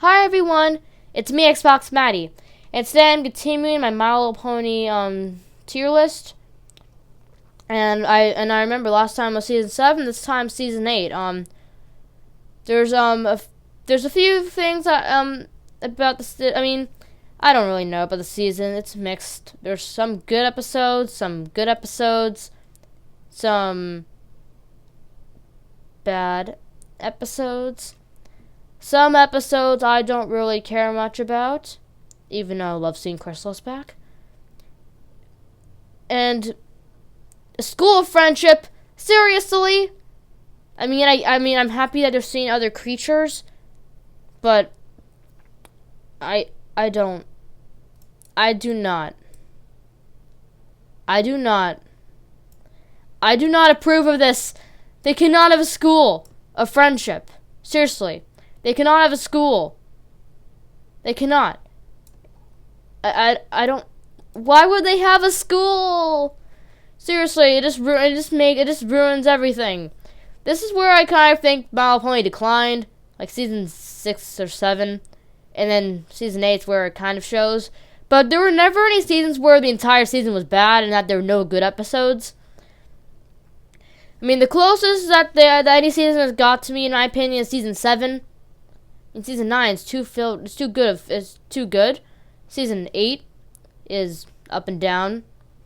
Hi everyone, it's me, Xbox Maddie, and today I'm continuing my My Little Pony tier list. And I remember last time was season 7, this time season 8. There's a few things that about the I don't really know about the season. It's mixed. There's some good episodes, some bad episodes. Some episodes I don't really care much about, even though I love seeing Crystal's back. And a School of Friendship, seriously? I'm happy that they're seeing other creatures, but I do not approve of this. They cannot have a school of friendship. Seriously. They cannot have a school. They cannot. I don't. Why would they have a school? Seriously, it just ruins everything. This is where I kind of think My Little Pony declined, like season 6 or 7, and then season 8 is where it kind of shows. But there were never any seasons where the entire season was bad and that there were no good episodes. The closest that any season has got to me, in my opinion, is season 7. In season 9, it's too good. Season 8 is up and down,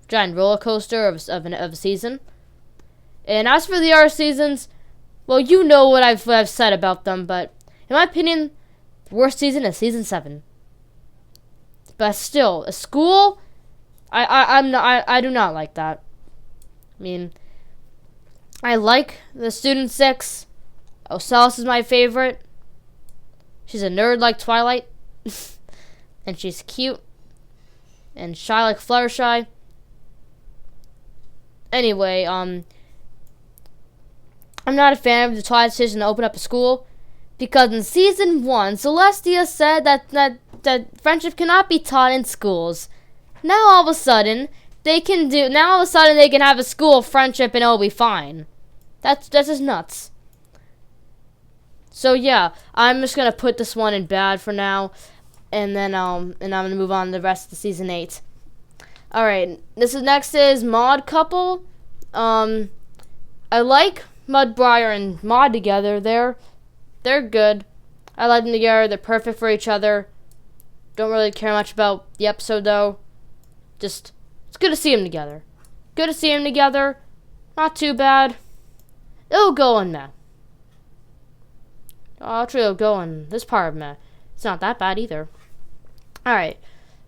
giant roller coaster of a season. And as for the other seasons, well, you know what I've said about them. But in my opinion, the worst season is season 7. But still, a school, I do not like that. I like the Student 6. Ocellus is my favorite. She's a nerd like Twilight. And she's cute. And shy like Fluttershy. Anyway, I'm not a fan of the Twilight decision to open up a school. Because in season 1, Celestia said that friendship cannot be taught in schools. Now all of a sudden, they can have a school of friendship and it'll be fine. That's just nuts. So yeah, I'm just gonna put this one in bad for now, and then I'm gonna move on to the rest of the season 8. All right, next is Maud couple. I like Mudbriar and Maud together. They're good. I like them together. They're perfect for each other. Don't really care much about the episode though. Just it's good to see them together. Good to see them together. Not too bad. It'll go in meh. Actually, it'll go in this part of meh. It's not that bad either. Alright.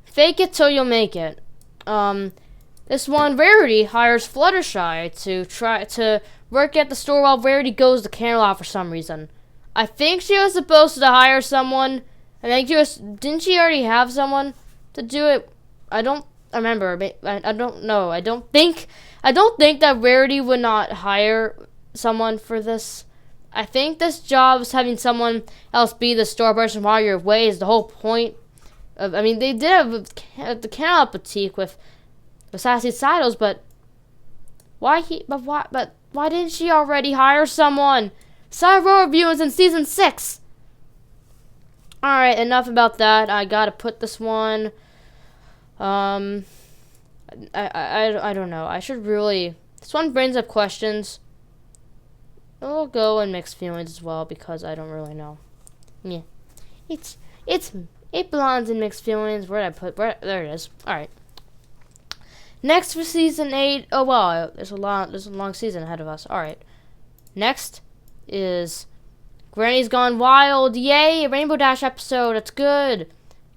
Fake it till you'll make it. This one, Rarity hires Fluttershy to try to work at the store while Rarity goes to Camelot for some reason. I think she was supposed to hire someone. Didn't she already have someone to do it? I don't remember. I don't know. I don't think that Rarity would not hire someone for this. I think this job is having someone else be the store person while you're away is the whole point. They did have the Camelot boutique with Sassy Saddles, but why didn't she already hire someone? Cyber review is in season 6. Alright, enough about that. I gotta put this one. I don't know. I should really. This one brings up questions. I'll go in mixed feelings as well because I don't really know. Yeah, it belongs in mixed feelings. There it is. All right. Next for season 8. Oh wow, there's a long season ahead of us. All right. Next is Granny's Gone Wild. Yay, a Rainbow Dash episode. That's good.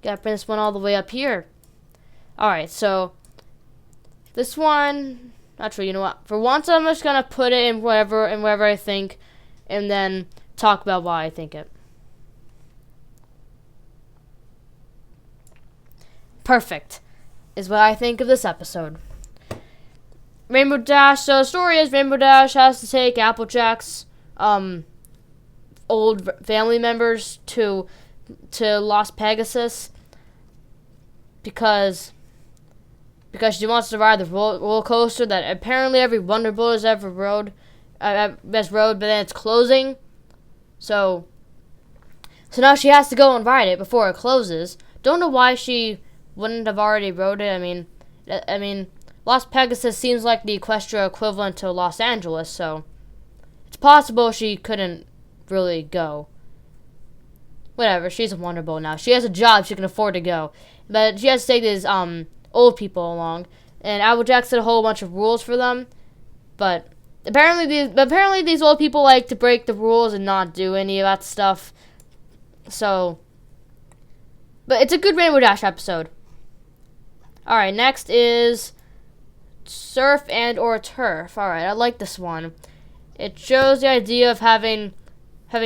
Gotta bring this one all the way up here. All right, so this one. Actually, you know what? For once, I'm just gonna put it in wherever I think, and then talk about why I think it. Perfect, is what I think of this episode. Rainbow Dash. So the story is Rainbow Dash has to take Applejack's old family members to Las Pegasus because she wants to ride the roller coaster that apparently every Wonder Boy has ever rode, but then it's closing. So So now she has to go and ride it before it closes. Don't know why she wouldn't have already rode it. I mean, Las Pegasus seems like the Equestria equivalent to Los Angeles, so it's possible she couldn't really go. Whatever, she's a Wonderbolt now. She has a job, she can afford to go. But she has to take these old people along. And Applejack set a whole bunch of rules for them. But apparently these old people like to break the rules and not do any of that stuff. So, but it's a good Rainbow Dash episode. Alright, next is Surf and or Turf. Alright, I like this one. It shows the idea of having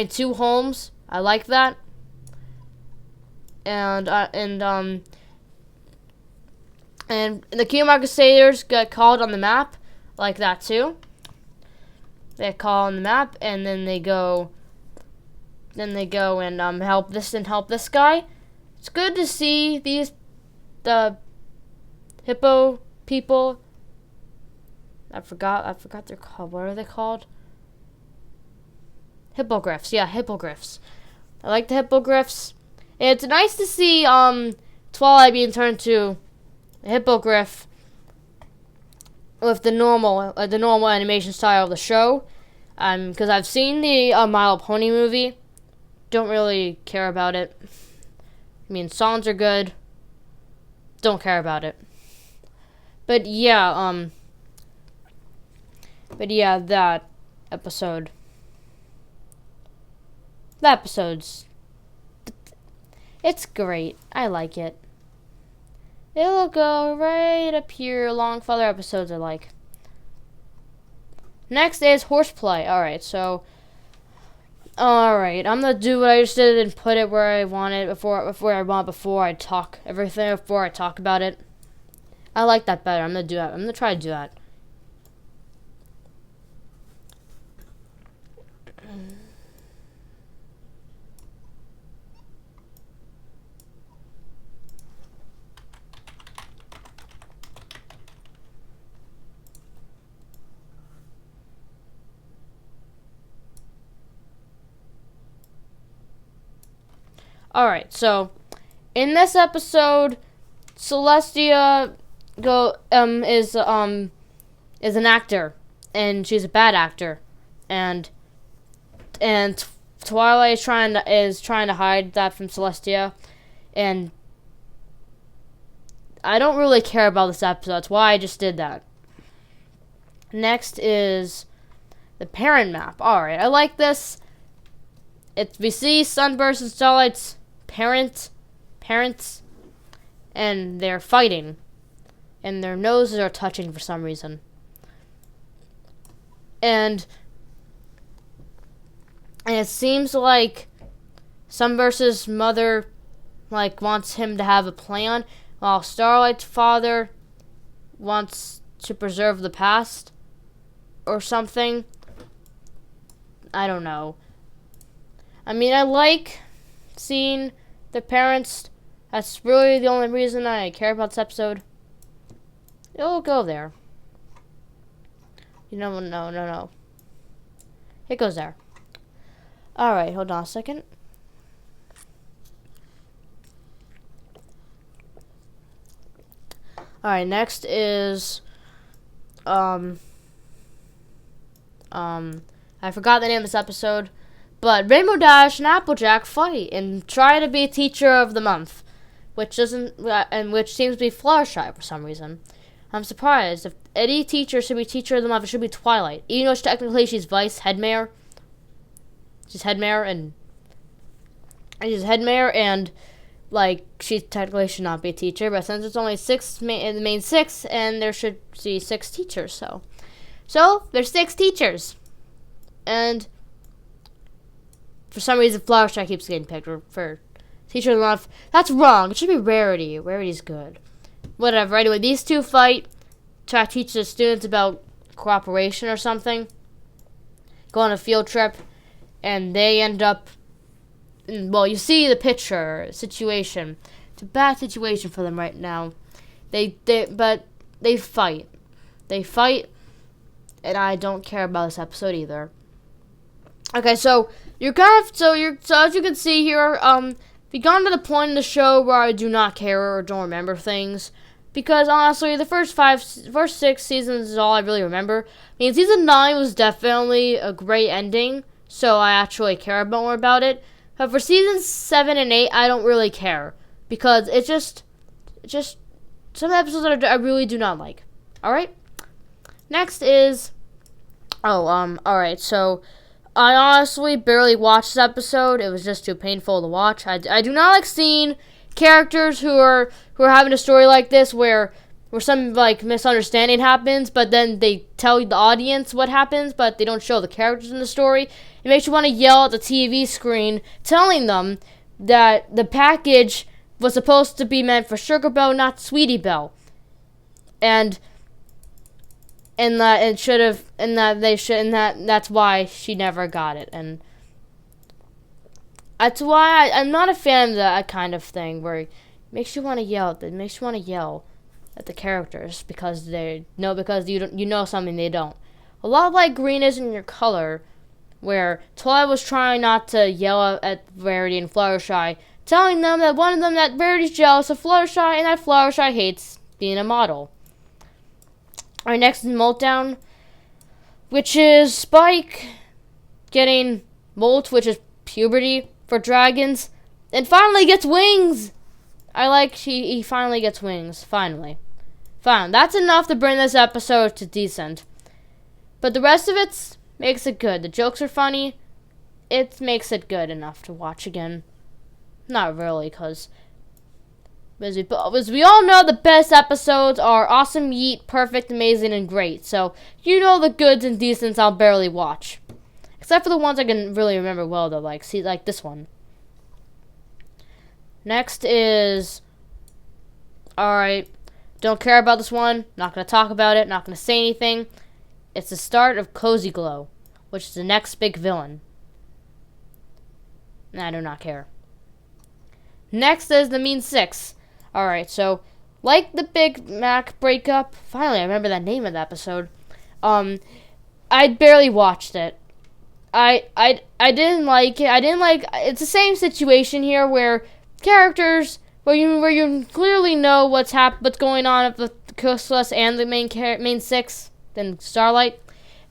two homes. I like that. And the Kingdom Crusaders get called on the map. I like that too. They call on the map, and then they go and help this guy. It's good to see the hippo people. I forgot they're called. What are they called? Hippogriffs. Yeah, hippogriffs. I like the hippogriffs. And it's nice to see Twilight being turned to a hippogriff with the normal animation style of the show. Because I've seen the My Little Pony movie. Don't really care about it. I mean, songs are good. Don't care about it. But yeah, that episode. That episode's... It's great. I like it. It'll go right up here along with other episodes I like. Next is Horseplay. Alright, so... Alright, I'm gonna do what I just did and put it where I want it before I talk about it. I like that better. I'm gonna do that. I'm gonna try to do that. Alright, so in this episode, Celestia is an actor, and she's a bad actor, and Twilight is trying to hide that from Celestia, and I don't really care about this episode. That's why I just did that. Next is the parent map. Alright, I like this. We see Sunburst and Starlight's parents, and they're fighting, and their noses are touching for some reason. And it seems like Sunburst's mother wants him to have a plan, while Starlight's father wants to preserve the past or something. I don't know. I mean, I like seeing the parents. That's really the only reason I care about this episode. It'll go there. No. It goes there. Alright, hold on a second. Alright, next is I forgot the name of this episode. But Rainbow Dash and Applejack fight and try to be Teacher of the Month, which seems to be Fluttershy for some reason. I'm surprised. If any teacher should be Teacher of the Month, it should be Twilight. Even though technically she's Vice Headmare. She's Headmare and she technically should not be a teacher, but since it's only the main six, and there should be 6 teachers, so there's 6 teachers, and for some reason, Fluttershy keeps getting picked for Teacher of the Month. That's wrong. It should be Rarity. Rarity's good. Whatever. Anyway, these two fight. Try to teach the students about cooperation or something. Go on a field trip. And they end up... Well, you see the picture situation. It's a bad situation for them right now. But they fight. They fight. And I don't care about this episode either. Okay, so you're kind of so as you can see here, we've gone to the point in the show where I do not care or don't remember things, because honestly, the first 6 seasons is all I really remember. I mean, season 9 was definitely a great ending, so I actually care more about it. But for seasons 7 and 8, I don't really care, because it's just some episodes that I really do not like. All right. Next is, alright, so I honestly barely watched this episode. It was just too painful to watch. I do not like seeing characters who are having a story like this where some, like, misunderstanding happens, but then they tell the audience what happens, but they don't show the characters in the story. It makes you want to yell at the TV screen, telling them that the package was supposed to be meant for Sugar Belle, not Sweetie Belle. And that's why she never got it, and that's why I'm not a fan of that kind of thing where it makes you want to yell at the characters because you know something they don't. A lot like Green Isn't Your Color, where Twilight was trying not to yell at Verity and Fluttershy, telling them that one of them that Verity's jealous of Fluttershy and that Fluttershy hates being a model. Alright, next is Meltdown, which is Spike getting molt, which is puberty for dragons, and finally gets wings. He finally gets wings. Finally. Fine. That's enough to bring this episode to decent. But the rest of it makes it good. The jokes are funny. It makes it good enough to watch again. Not really, because as we all know, the best episodes are awesome, yeet, perfect, amazing, and great. So, you know the goods and decents I'll barely watch. Except for the ones I can really remember well, though, like this one. Next is, alright, don't care about this one, not going to talk about it, not going to say anything. It's the start of Cozy Glow, which is the next big villain. I do not care. Next is the Mean Six. Alright, so, like the Big Mac breakup, finally I remember that name of the episode, I barely watched it. I didn't like it. It's the same situation here where characters, where you clearly know what's going on with the Chrysalis and the main six, then Starlight,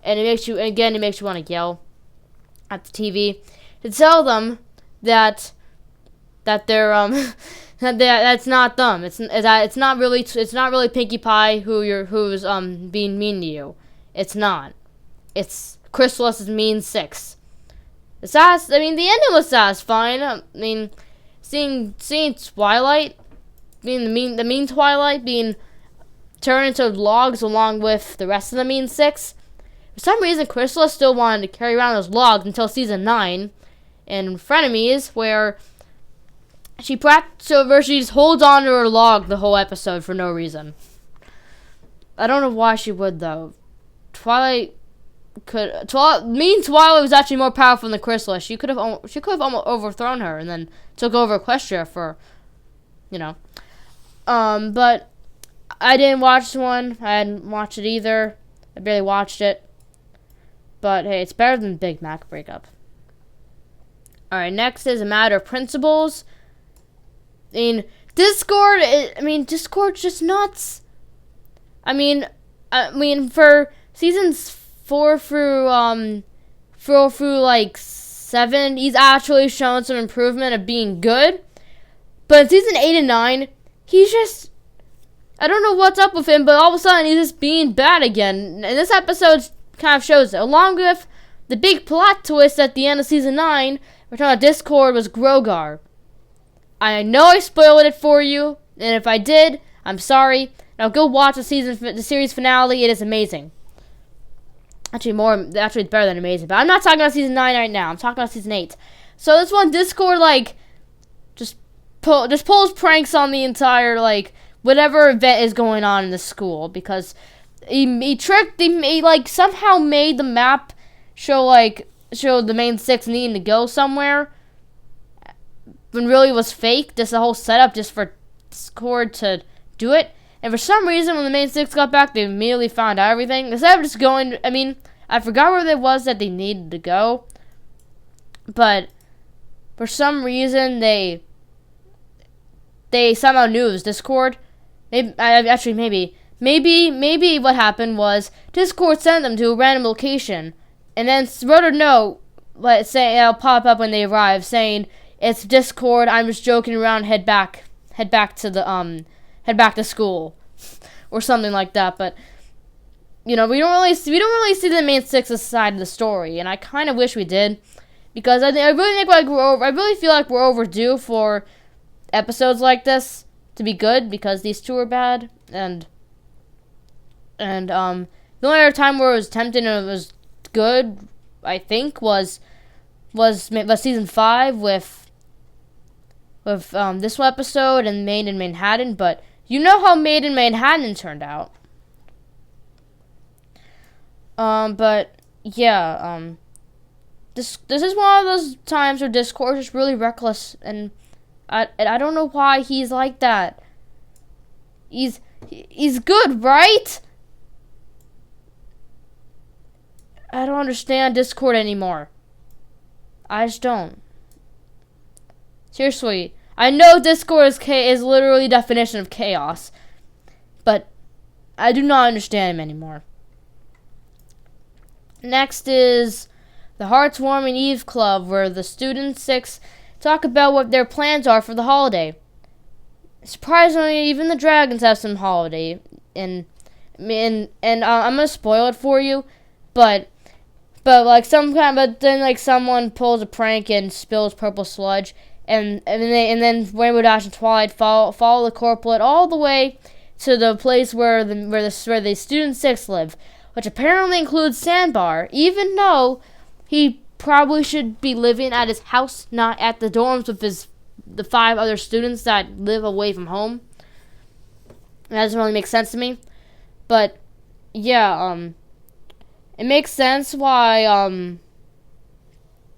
and it makes you want to yell at the TV to tell them that they're that's not them. It's not really Pinkie Pie who's being mean to you. It's not. It's Chrysalis' Mean Six. The ending was satisfying. Seeing Twilight, being the mean Twilight being turned into logs along with the rest of the Mean Six. For some reason, Chrysalis still wanted to carry around those logs until season 9, in Frenemies, where she just holds on to her log the whole episode for no reason. I don't know why she would, though. Twilight was actually more powerful than Chrysalis. She could have almost overthrown her and then took over Equestria for, but I didn't watch this one. I hadn't watched it either. I barely watched it. But hey, it's better than Big Mac breakup. Alright, next is a matter of principles. Discord's just nuts. For seasons 4 through 7, he's actually shown some improvement of being good. But in season 8 and 9, he's just, I don't know what's up with him, but all of a sudden he's just being bad again. And this episode kind of shows it. Along with the big plot twist at the end of season 9, we're talking about Discord, was Grogar. I know I spoiled it for you, and if I did, I'm sorry. Now go watch the series finale. It is amazing. Actually, it's better than amazing. But I'm not talking about season 9 right now. I'm talking about season 8. So this one, Discord, just pulls pranks on the entire, whatever event is going on in the school. Because he somehow made the map show the main six needing to go somewhere. When really it was fake. Just the whole setup just for Discord to do it. And for some reason, when the main six got back, they immediately found out everything. Instead of just going, I forgot where it was that they needed to go. but for some reason they somehow knew it was Discord. Maybe what happened was Discord sent them to a random location, and then wrote a note, saying it'll pop up when they arrive, saying it's Discord. I'm just joking around. Head back to school, or something like that. But we don't really see the main six's side of the story, and I kind of wish we did, because I really feel like we're overdue for episodes like this to be good, because these two are bad, and the only other time where it was tempting and it was good, I think, was season 5 with this episode and Made in Manhattan. But you know how Made in Manhattan turned out. But yeah, this is one of those times where Discord is really reckless, and I don't know why he's like that. He's good, right? I don't understand Discord anymore. I just don't. Seriously, I know Discord is literally the definition of chaos, but I do not understand him anymore. Next is the Heartwarming Eve Club, where the Student 6 talk about what their plans are for the holiday. Surprisingly, even the dragons have some holiday, and I'm gonna spoil it for you, but then someone pulls a prank and spills purple sludge, and then Rainbow Dash and Twilight follow the corporate all the way to the place where the Student 6 live, which apparently includes Sandbar, even though he probably should be living at his house, not at the dorms with the 5 other students that live away from home. That doesn't really make sense to me. But yeah, it makes sense why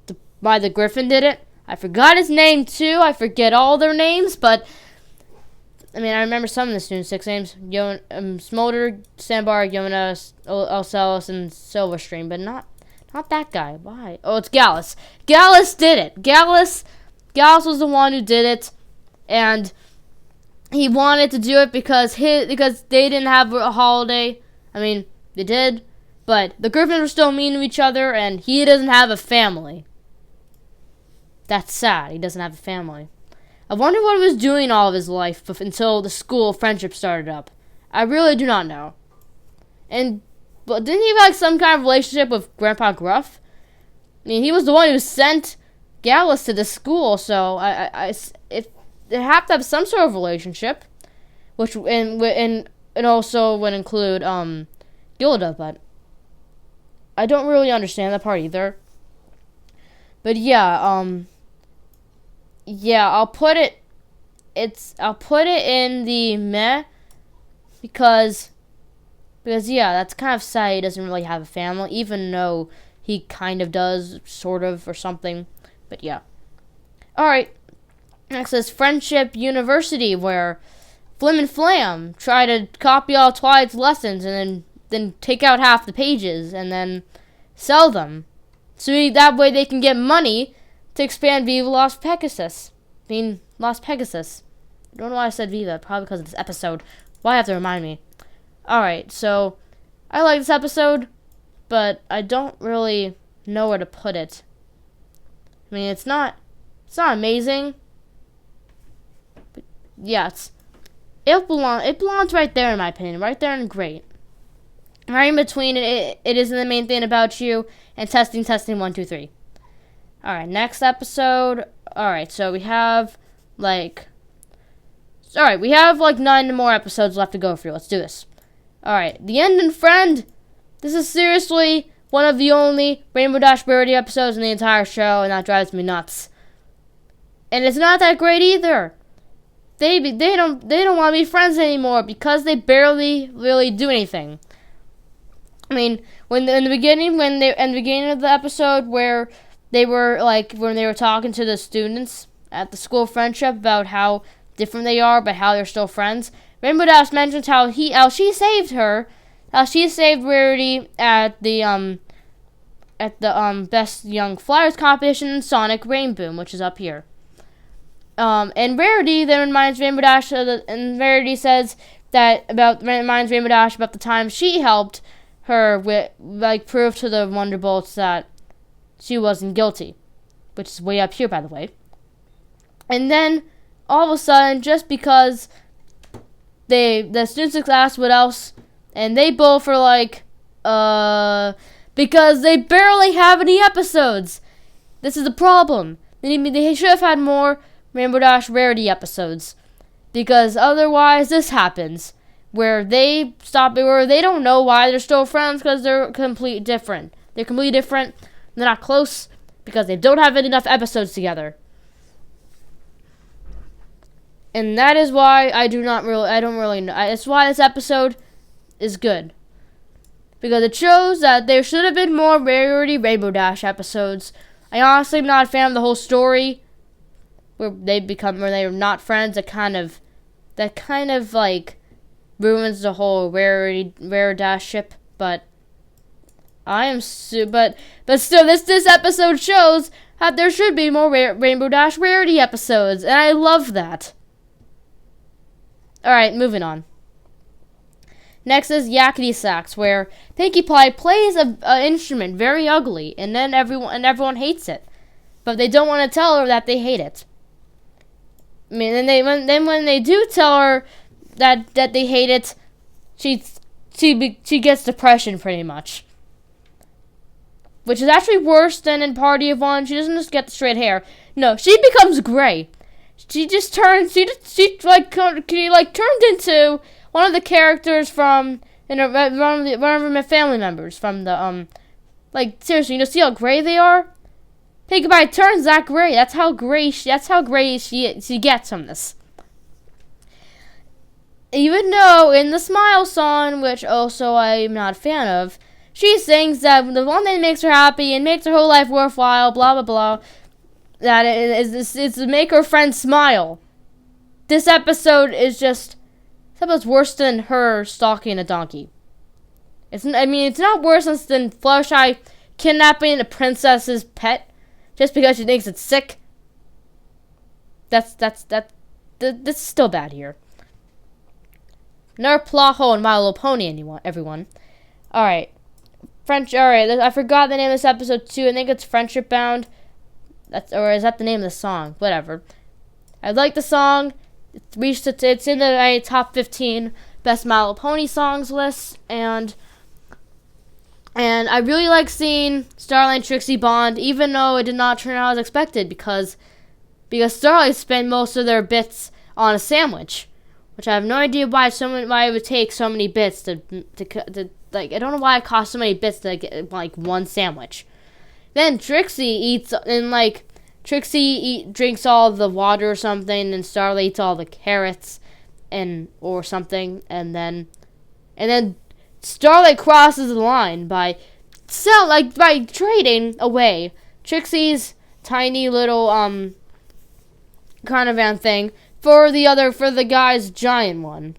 the Griffin did it. I forgot his name too. I forget all their names, but I remember some of the Student 6 names: Smolder, Sandbar, Yona, Elcelis, and Silverstream, but not that guy. Why? Oh, it's Gallus. Gallus did it. Gallus was the one who did it, and he wanted to do it because they didn't have a holiday. They did, but the Griffins were still mean to each other, and he doesn't have a family. That's sad. He doesn't have a family. I wonder what he was doing all of his life until the school friendship started up. I really do not know. But didn't he have some kind of relationship with Grandpa Gruff? He was the one who sent Gallus to the school, so if they have to have some sort of relationship, which and also would include Gilda, but I don't really understand that part either. But yeah, I'll put it in the meh, because yeah, that's kind of sad he doesn't really have a family, even though he kind of does, sort of, or something. But yeah. Alright, next is Friendship University, where Flim and Flam try to copy all Twilight's lessons and then take out half the pages and then sell them. So that way they can get money to expand Viva Las Pegasus. Las Pegasus. I don't know why I said Viva, probably because of this episode. Why have to remind me? Alright, so I like this episode, but I don't really know where to put it. It's not amazing. But yeah, it belongs right there in my opinion, right there and great. Right in between it isn't the main thing about you and testing 1 2 3. Alright, next episode. Alright, so we have we have 9 more episodes left to go through. Let's do this. Alright, The End and Friend. This is seriously one of the only Rainbow Dash Rarity episodes in the entire show, and that drives me nuts. And it's not that great either. They don't want to be friends anymore because they barely really do anything. When in the beginning of the episode where they were when they were talking to the students at the school friendship about how different they are, but how they're still friends, Rainbow Dash mentions how she saved Rarity at the Best Young Flyers competition in Sonic Rainboom, which is up here. And Rarity then reminds Rainbow Dash, and Rarity reminds Rainbow Dash about the time she helped her prove to the Wonderbolts that she wasn't guilty, which is way up here, by the way. And then all of a sudden, just because the students asked what else, and they both were like, because they barely have any episodes. This is the problem. They should have had more Rainbow Dash Rarity episodes, because otherwise this happens where they don't know why they're still friends, because they're completely different. They're not close because they don't have enough episodes together. And that is why I don't really know. That's why this episode is good, because it shows that there should have been more Rarity Rainbow Dash episodes. I honestly am not a fan of the whole story where they're not friends. That kind of like ruins the whole Rare Dash ship. But but still, this episode shows that there should be more Rainbow Dash Rarity episodes, and I love that. All right, moving on. Next is Yakety Sax, where Pinkie Pie plays an instrument very ugly, and then everyone hates it, but they don't want to tell her that they hate it. I mean, when they do tell her that they hate it, she gets depression pretty much, which is actually worse than in Party of One. She doesn't just get the straight hair. No, she becomes gray. She turned into one of the characters from one of my family members from the seriously, see how gray they are? Pinkie Pie turns that gray. That's how gray she gets from this. Even though in the Smile song, which also I'm not a fan of, she sings that the one thing that makes her happy and makes her whole life worthwhile, blah blah blah, that is to make her friends smile. This episode is worse than her stalking a donkey. It's not worse than Fluttershy kidnapping a princess's pet just because she thinks it's sick. This is still bad here. Another plot hole in My Little Pony, everyone. Alright. I forgot the name of this episode too. I think it's Friendship Bound. Or is that the name of the song? Whatever. I like the song. It's in the top 15 best My Little Pony songs list, and I really like seeing Starlight and Trixie bond, even though it did not turn out as expected, because Starlight spent most of their bits on a sandwich, which I have no idea why it would take so many bits to I don't know why it cost so many bits to get one sandwich. Then Trixie drinks all the water or something, and Starlight eats all the carrots or something, and then Starlight crosses the line by trading away Trixie's tiny little caravan thing for the guy's giant one.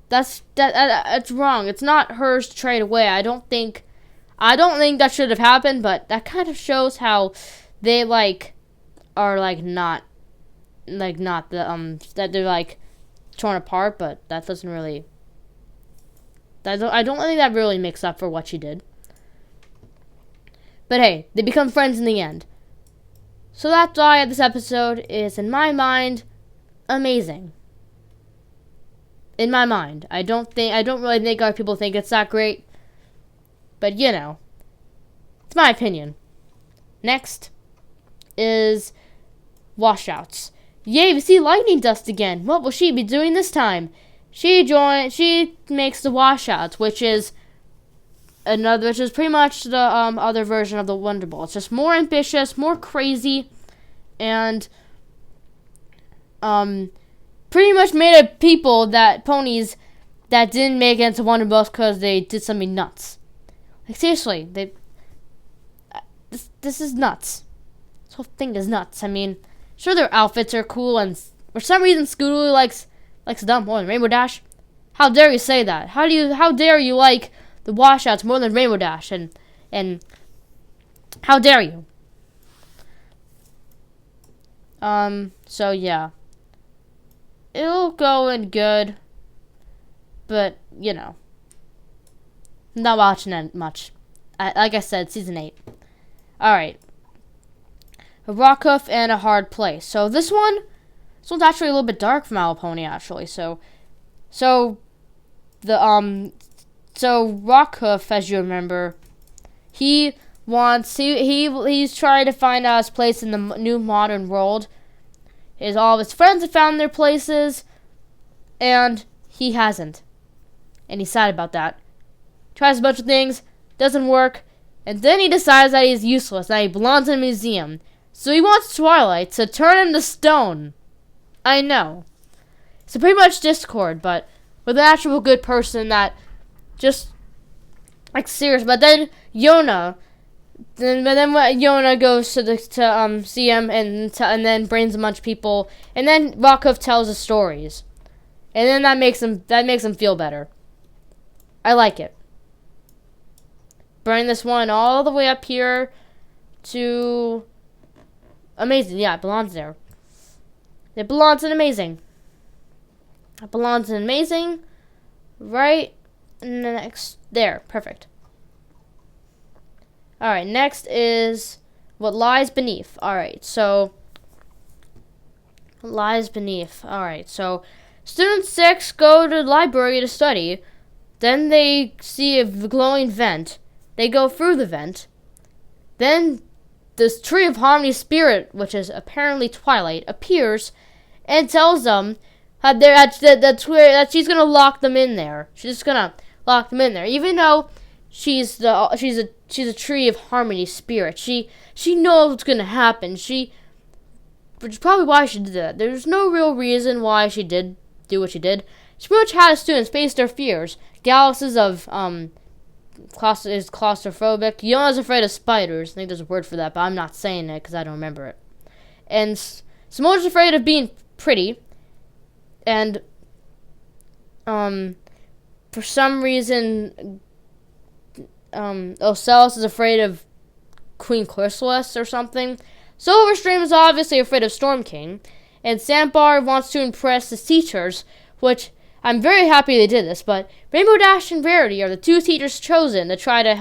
That's wrong. It's not hers to trade away. I don't think that should have happened, but that kind of shows how they are not that they're torn apart, but that doesn't really. I don't think that really makes up for what she did. But hey, they become friends in the end. So that's why this episode is, in my mind, amazing. In my mind, I don't really think other people think it's that great. But it's my opinion. Next is washouts. Yay, we see lightning dust again. What will she be doing this time? She makes the washouts, which is pretty much the other version of the Wonder Ball. It's just more ambitious, more crazy, and pretty much made of ponies that didn't make it into Wonder Balls because they did something nuts. Seriously, this is nuts. This whole thing is nuts. I mean, sure, their outfits are cool, and for some reason, Scootaloo likes them more than Rainbow Dash. How dare you say that? How dare you like the washouts more than Rainbow Dash? And How dare you? So yeah. It'll go in good, but, you know. I'm not watching it much. Like I said, season 8. Alright. A rock hoof and a hard place. So this one's actually a little bit dark for My Little Pony, actually. So Rockhoof, as you remember, he's trying to find out his place in the new modern world. All of his friends have found their places, and he hasn't. And he's sad about that. Tries a bunch of things, doesn't work, and then he decides that he's useless, that he belongs in a museum. So he wants Twilight to turn him to stone. I know. So pretty much Discord, but with an actual good person that just, like, serious. But then Yona goes to see him and then brings a bunch of people, and then Rockhoof tells the stories, and then that makes him feel better. I like it. Bring this one all the way up here to amazing. Yeah, it belongs there. It belongs in amazing. It belongs in amazing. Right next there. Perfect. Alright, next is what lies beneath. Alright, so what lies beneath. Alright, so student 6 go to the library to study. Then they see a glowing vent. They go through the vent. Then this Tree of Harmony spirit, which is apparently Twilight, appears and tells them that she's gonna lock them in there. She's just gonna lock them in there, even though she's a Tree of Harmony spirit. She knows what's gonna happen. Which is probably why she did that. There's no real reason why she did do what she did. She pretty much had students face their fears. Gallus is claustrophobic. Yona's afraid of spiders. I think there's a word for that, but I'm not saying it because I don't remember it. And Simone's afraid of being pretty. And for some reason, Ocellus is afraid of Queen Chrysalis or something. Silverstream is obviously afraid of Storm King. And Sandbar wants to impress his teachers, which I'm very happy they did this, but Rainbow Dash and Rarity are the two teachers chosen to try to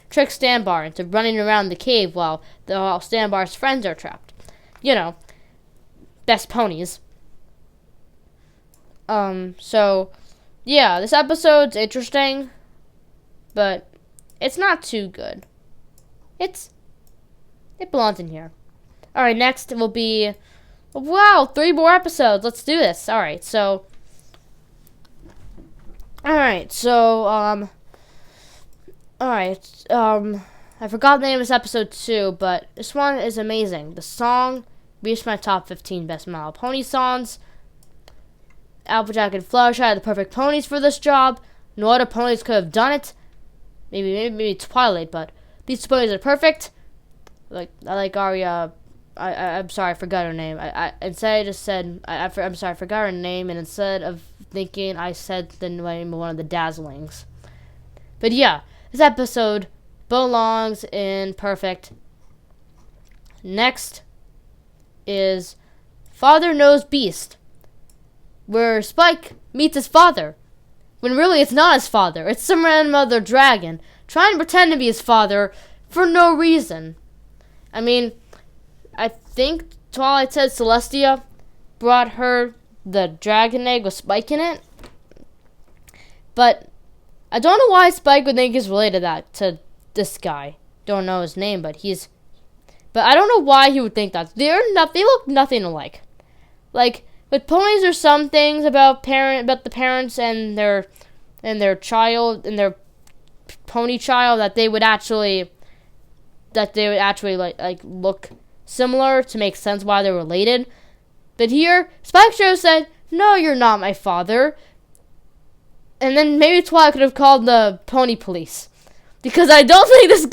trick Sandbar into running around the cave while Sandbar's friends are trapped. You know, best ponies. So, yeah, this episode's interesting, but it's not too good. It belongs in here. Alright, next will be, wow, 3 more episodes. Let's do this. Alright, so, I forgot the name of this episode too, but this one is amazing. The song reached my top 15 best My Little Pony songs. Applejack and Fluttershy had the perfect ponies for this job. No other ponies could have done it. Maybe Twilight, but these ponies are perfect. I like Aria. I'm sorry, I forgot her name. I'm sorry, I forgot her name, and instead of thinking, I said the name of one of the Dazzlings. But yeah, this episode belongs in perfect. Next is Father Knows Beast, where Spike meets his father, when really it's not his father. It's some random other dragon trying to pretend to be his father for no reason. I mean, I think Twilight said Celestia brought her the dragon egg with Spike in it. But I don't know why Spike would think he's related to this guy. Don't know his name, but I don't know why he would think that. They look nothing alike. Like, with ponies, there's some things about the parents and their child and their pony child that they would actually like look similar to make sense why they're related. But here, Spike Joe said, "No, you're not my father." And then maybe Twilight could have called the pony police, because I don't think this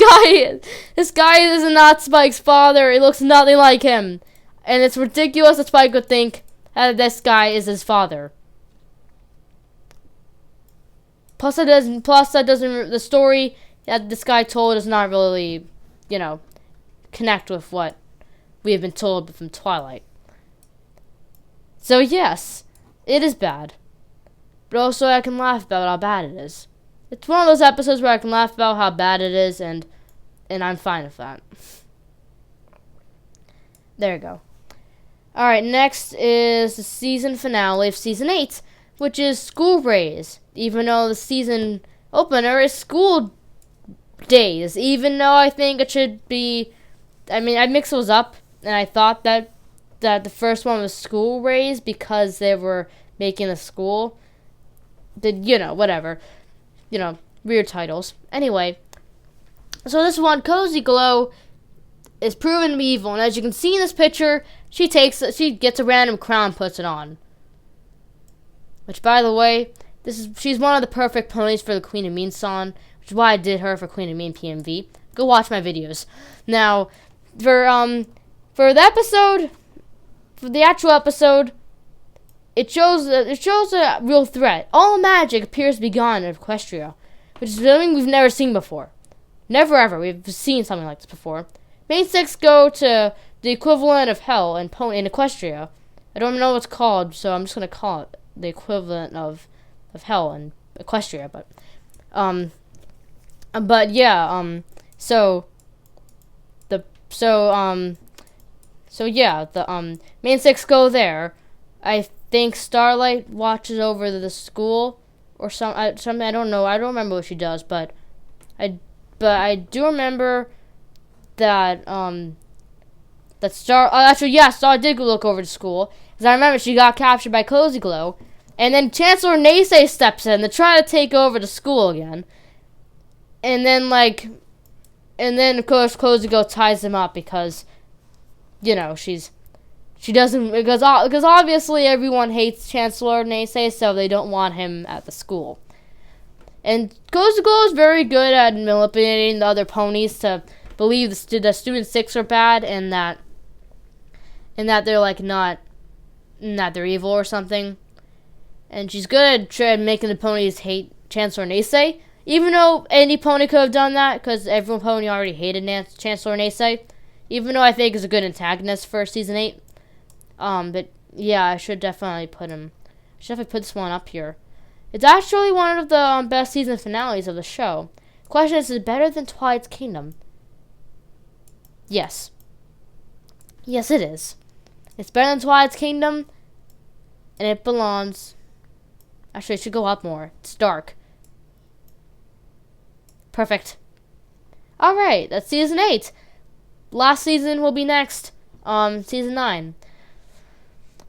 guy is not Spike's father. He looks nothing like him, and it's ridiculous that Spike would think that this guy is his father. Plus, the story that this guy told is not really connect with what we have been told from Twilight. So yes, it is bad. But also I can laugh about how bad it is. It's one of those episodes where I can laugh about how bad it is, and I'm fine with that. There you go. Alright, next is the season finale of Season 8, which is School Days. Even though the season opener is School Days. Even though I think it should be... I mixed those up, and I thought that the first one was School Days because they were making a school. Whatever. Weird titles. Anyway, so this one, Cozy Glow, is proven to be evil, and as you can see in this picture, she gets a random crown, puts it on. Which, by the way, she's one of the perfect ponies for the Queen of Mean song, which is why I did her for Queen of Mean PMV. Go watch my videos. Now, for the episode, for the actual episode, it shows a real threat. All magic appears to be gone in Equestria, which is something we've never seen before. Never ever. We've seen something like this before. Main 6 go to the equivalent of hell in Equestria. I don't know what it's called, so I'm just gonna call it the equivalent of hell in Equestria. The main 6 go there. I think Starlight watches over the school or something. I don't know. I don't remember what she does, but I do remember that Star did look over to school, because I remember she got captured by Cozy Glow, and then Chancellor Naysay steps in to try to take over the school again, and then of course Cozy Glow ties him up because she doesn't, because obviously everyone hates Chancellor Naysay, so they don't want him at the school. And Cozy Glow is very good at manipulating the other ponies to believe the student 6 are bad, and that they're that they're evil or something. And she's good at making the ponies hate Chancellor Naysay, even though any pony could have done that, because every pony already hated Chancellor Naysay. Even though I think is a good antagonist for Season 8. But yeah, I should definitely put this one up here. It's actually one of the best season finales of the show. Question is it better than Twilight's Kingdom? Yes. Yes, it is. It's better than Twilight's Kingdom, and it belongs... Actually, it should go up more. It's dark. Perfect. Alright, that's Season 8. Last season will be next. Season 9.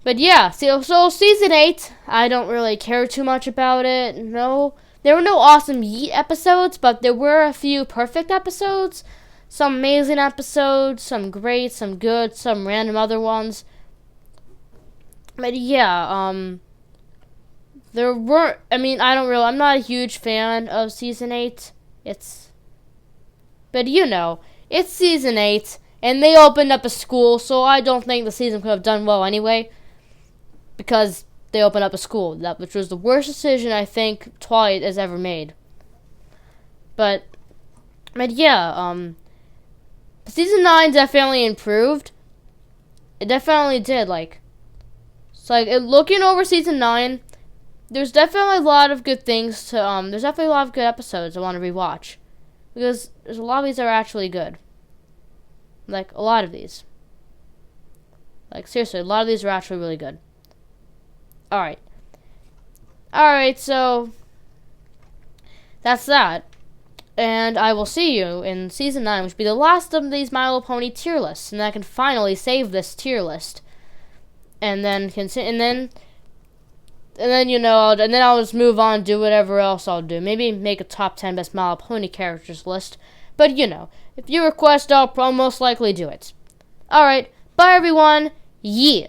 But yeah, so Season 8, I don't really care too much about it. No, there were no awesome Yeet episodes, but there were a few perfect episodes. Some amazing episodes, some great, some good, some random other ones. But yeah, there were, I'm not a huge fan of Season 8. It's Season 8, and they opened up a school, so I don't think the season could have done well anyway, because they opened up a school, which was the worst decision I think Twilight has ever made. But yeah, Season 9 definitely improved. It definitely did, looking over Season 9, there's definitely a lot of good things there's definitely a lot of good episodes I want to rewatch. Because there's a lot of these that are actually good. A lot of these. Seriously, a lot of these are actually really good. Alright. Alright, so... that's that. And I will see you in Season 9, which will be the last of these My Little Pony tier lists. And I can finally save this tier list. And then I'll just move on and do whatever else I'll do. Maybe make a top 10 best My Little Pony characters list. But, if you request, I'll most likely do it. Alright, bye everyone. Yeah.